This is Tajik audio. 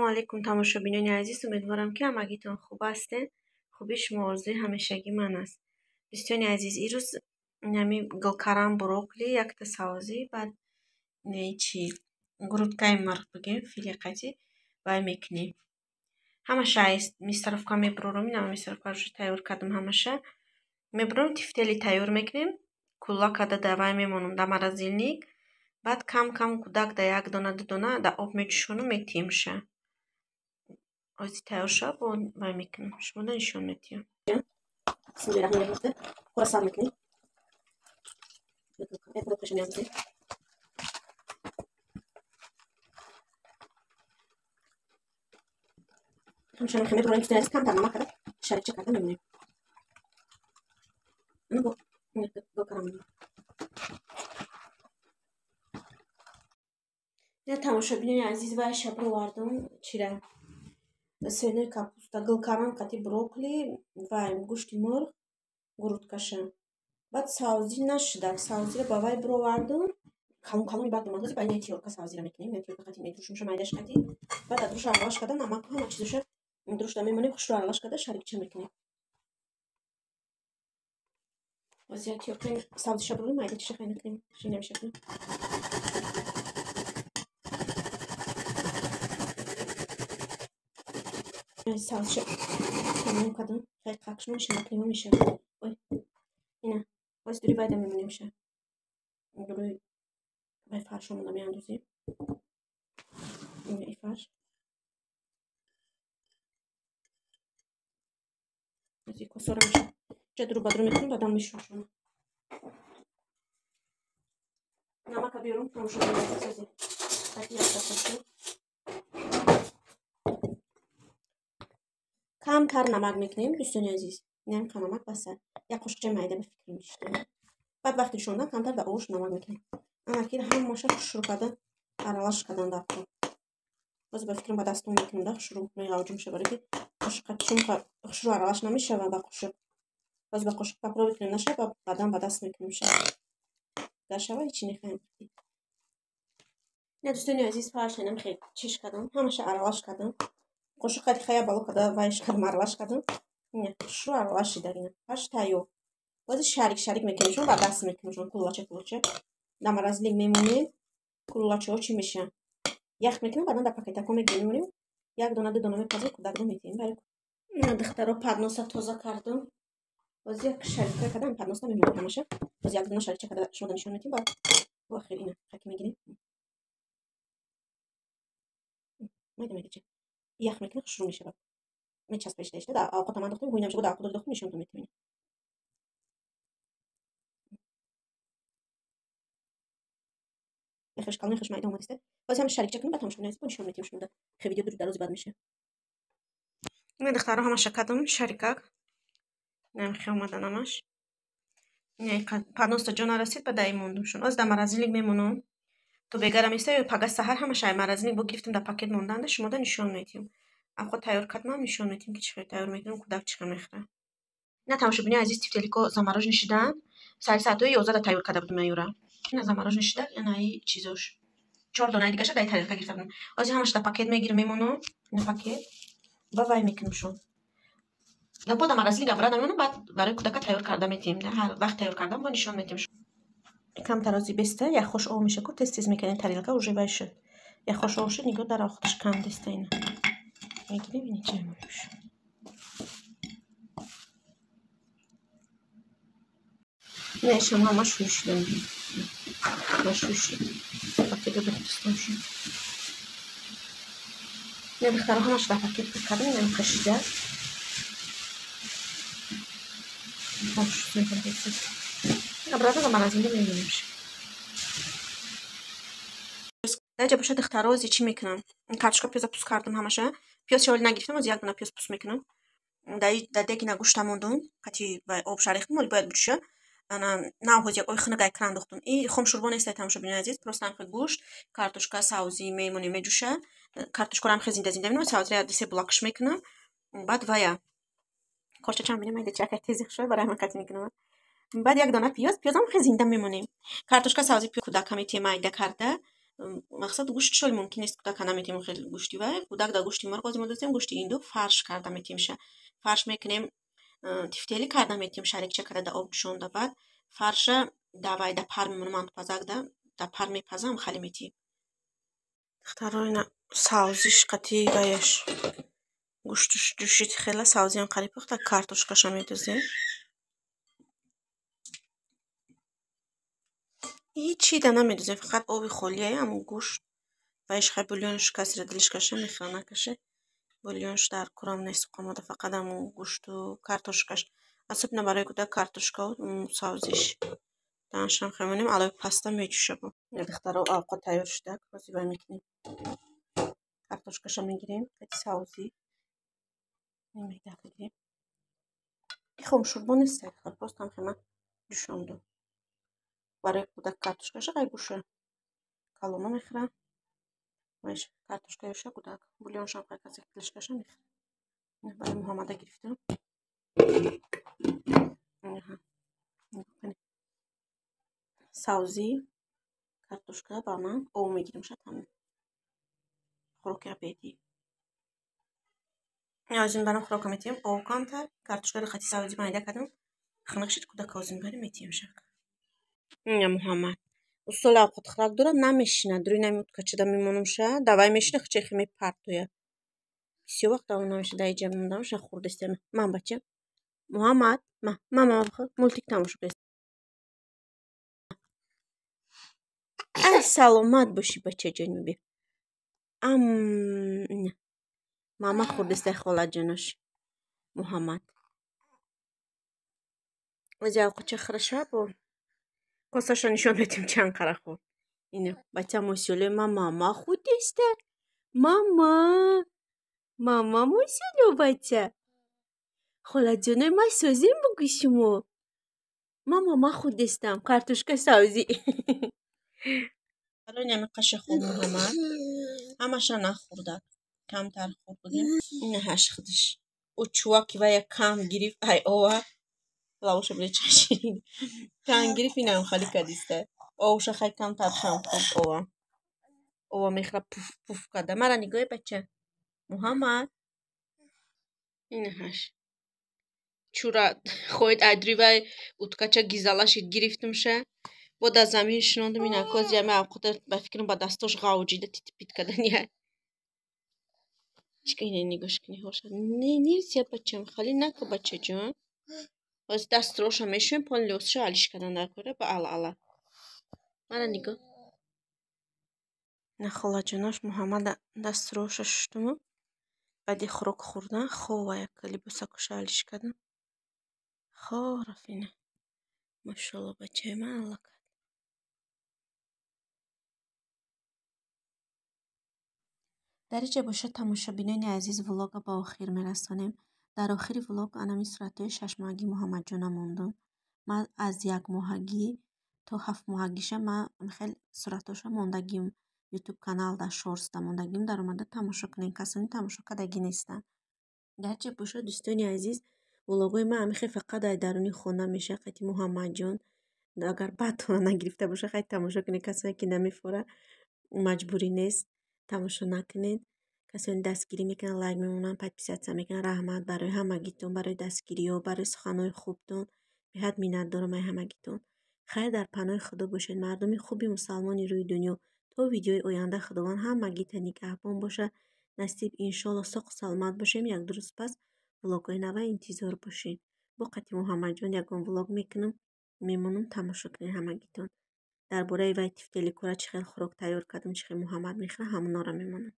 علیکم تماشابینان عزیز، امیدوارم که همگیتون خوب هستین. خوبیش موضوع همیشگی من است. دوستان عزیز، این روز نمی گلکارم بروکلی یک تا سازی بعد چی گروتکای مرغ بگیم فیلیقتی وای میکنیم. همشه است میسترفکا میبرورم اینم میسترفکا رو تیار کردم همشه میبرم تفتلی تیار میکنیم کلا کده دوای میمونم در مرزیلنیک بعد کم کم کودک در یک دونه دو دونه در آب میچشونم میتیمشه. از تیار شب وای میکنم شما نشون میتیم. بسم الله الرحمن الرحیم. خراسان میکنیم. اترو کشمی همزی. همچنان خمیر برای اینکه کم تر نمک کرد شریک چه کردم میمونیم. انا گو کرم. نه تماشابینان عزیز و شب رو واردم چیره. سینه کاپوستا گلکارم کتی بروکلی و گوشت مرغ گرود کشم. بعد سازی نشده سازی رو با وای برو واردم کلون کلونی بعد دوماندازی با این تیورکا سازی رو میکنیم نتیورکا کتی میدروش میشه مایدش کتی بعد ادروش علاش کده نمک همه چیزوشه دروش دمیمونیم خوش رو علاش کده شریک چه میکنیم وزیر تیورکا سازی شبرونی مایده چیشه خیلی نکنیم چی نمیشه کنیم سازی شب تمام کدم خیلی قاقش میشه نکنیم میشه اوی اینه وزیر دوری باید میمونیم شه دوری باید فرشامون میاندازیم این ای فرش از یک کسور میشه جدرو بدرو میکنیم بعدم میشوشونم نمک بیارم تماشا کنید سازی تاکی رفته کم تر نمک میکنیم دوستان عزیز اینم کم نمک بسه یک قاشق میده به فکر میشته بعد وقتی شوندم کمتر به اوش نمک میکنیم اما اکید هم ماشه شروع کرده عرلاش کردن داخل باز به فکرم با دستم میکنم ده شروع میگاوجم میشه برای که قاشق چون شروع عرلاش نمیشه و با قاشق باز با قاشق پاپرو بکنیم نشه و بعدم با دست میکنیم شه در شبه چی نخواهیم نه دوستان عزیز فرشنم خیلی چیش کردم همشه عرلاش کردم قاشق خیلی خیلی بالا کده وایش کردم عرلاش کردم نه شروع عرلاشی داریم هاش تایو باز شریک میکنیم چون با دست میکنیم چون کلوچه در مرزلیک میمونیم کلوچه چی میشه یخ میکنیم بعدا در پاکت میگیریم یک دونه دو دونه میپزیم کودک رو میتیم برای دخترها پدنوسا تازه کردم باز یک شریک کردم پدنوسا میمونیم همشه باز یک دونه شریک کرده شما نشون میتیم با آخر اینه خاکی میگیریم میده چه یخ میکنیم شروع میشه میچسبش داشته در آقا من دختم گوینم شو در آقا دختم نشون میتیم نخش کلم نخش مایده اومده باز هم شریک کنیم بعد همش نشون میتیم شما خیلی ویدیو در روز بعد میشه من دخترها همش کردم شریکک نمیخوام اومدن همش نه پانوستا جان رسید به دای موندمشون از در مرزلیک میمونم تو بگرم ایسته پگاه سحر همش مرزلیک با گرفتیم در پاکت موندن شما ده نشون میتیم خود تیار کردم نشون میتیم که چه تیار میکنم کودک چیکار میخوره نه تماشابینی عزیز تیفتلیکو زمراج نشیدن ساعت 11 تیار کرده بودم میورا نه زمراج نشیدن یعنی چیزوش 4 دونه دیگه شده تیار گرفتم از همش در پاکت میگیرم میمونم نه پاکت با وای میکنمشون لابد مرزلیک برای نمیمونم بعد برای کودک تیار کرده میتیم هر وقت تیار کردم با نشون میتیم کم ترازی بسته یا خوش او میشه که تستیز میکنین تریلکا اوجه شد یا خوش او شد نگاه در آخرش کم دسته اینه میگی ببینید چه میشه نه شما همش روشدن همش روشدن پاکت بخستم شد نه بختار همش در پاکت بکردم نه خشیده خوش میکنم بسید ابراز ما لازم نمیشه درجه باشه دخترها چی میکنم کارچکا پیاز پوست کردم همشه پیاز شول نگرفتم از یک دونه پیاز پوست میکنم در دیگه نگوشت موندم کتی و آب شریختم ولی باید بشه انا ناوز یک خنگ اکران دختم ای خم شوربه نیست تماشا عزیز پروستان خ گوشت کارتوشکا ساوزی میمونی میجوشه کارتوشکا هم خزین دزین دبینم ساوزی را دیسه بلاکش میکنم بعد ویا کارچه چند میده میده چک تیزی شوی برای من کتی میکنم بعد یک دانه پیاز هم خزین دم میمونیم کارتوشکا ساوزی کودک کمی تیمای کرده мақсад гӯштшоли мумкин нест кӯдака наметавонем хеле гӯшти вай кӯдак дар гӯшти марғози модазем гӯшти индӯ фарш карда метавонем фарш мекунем тифтели карда метавонем шарикча карда дар об ҷӯшонда баъд фарша давай да пар мемонам пазакда да пар мепазам хали метавонем духтароина савзиш қати ваяш гӯштуш ҷӯшид хела савзиям қариб пухта картошкаша медозем ҳичи да намедозем фақат оби холия ҳамун гӯшт ваяш хай бульёнш касира дилиш каша мехира накаше бульёнш дар курам нест омода фақат ҳамун гӯшту картошкаш асобна барои кӯдак картошкаву савзиш данашам хемонем алои паста меҷӯша бо духтаро авқот тайёр шуда ҳозир вай мекунем картошкаша мегирем қати савзи мегирем ихом шурбо нест просто хема ҷӯшонду барои кӯдак картошкаша қай гӯша калома мехира вайш картошка ёша кӯдак бульёншам қай касе дилиш каша мехира барои муҳаммада гирифтам савзи картошка ба ман ов мегирем шад ҳамин хӯроки абедӣ озин барам хӯрока метавонем ов камтар картошкаро қати савзи майда кардам ханақ шид кӯдака озин барем метавонем шак я муҳаммад усоли авқот хӯрак дора намешина дури нами уткачада мемонумша давай мешина хичехи мепартоя бисёр вақт давом намешина дар иҷа мемондамша хурдестем ман бача муҳаммад мама бихор мультик тамошо кунем ай саломат боши бачаҷони бе мама хурдестай холаҷонош муҳаммад ози авқотча хираша бо косаша нишон метем чанд қара хӯрд ина бача мосёле мама худеста мама мосёле бача холаҷонои ма созем бугӯ шумо мама худестам картошка савзи алони ами қаша хӯрд муҳаммад ҳамаша нахӯрдак камтар хӯрд будем ина ҳашхдиш ӯ чуваки вая кам гирифт ай ова лавоша биле ча ширин кам гирифт инам хали кадиста овша хай камтаршам хӯрд ова мехира пуф пуф карда мара нигоҳе бача муҳаммад ина ҳаш чура хоҳед айдури вай уткача гизалашид гирифтумша бо да замин шинондум ина кози ами авқота ба фикрам ба дастош ғавҷида титипит каданияй чикаине нигош кини ҳошад нельзя бачам хали нака бачаҷон ҳозир дастро роша мешӯем пони либосаша алиш кардан дар кора ба алла мара нигоҳ на холаҷонош муҳаммада дастро роша шуштуму баъди хӯрок хӯрдан хова яка либосакуша алиш кардан хо рафина машалло бачаи ман алла кард дар инҷа бошад тамошобинони азиз влога ба охир мерасонем дар охири влог анами суратҳои 6 моҳагӣ муҳаммаҷона мондум ман аз 1 моҳагӣ то 7 моҳагиша ман хел суратҳоша мондагим ютуб канал дар шортсда мондагим дар омада тамошо кунем касони тамошо кардагӣ нестанд гарчи бошад дӯстони азиз влогҳои ман ҳамихел фақат дар даруни хона меша қати муҳаммаҷон агар баъдтона нагирифта боша хай тамошо кунед касоне ки намефора маҷбурӣ нест тамошо накунед касони дастгирӣ мекунанд лайк мемонанд подписатсия мекунанд раҳмат барои ҳамагитон барои дастгириҳо барои суханҳои хубтон беҳад миннатдорам ай ҳамагитон хайр дар паноҳи худо бошед мардуми хуби мусалмони рӯи дунё то видеои оянда худованд ҳамагита нигаҳбон бошад насиб иншоалло соғу саломат бошем як ду рӯз пас влогҳои навай интизор бошед бо қати муҳаммаҷон ягон влог мекунам мемонам тамошо кунед ҳамагитон дар бораи вай тифтели кора чӣ хел хӯрок тайёр кардам чӣ хел муҳаммад мехӯра ҳамонора мемонам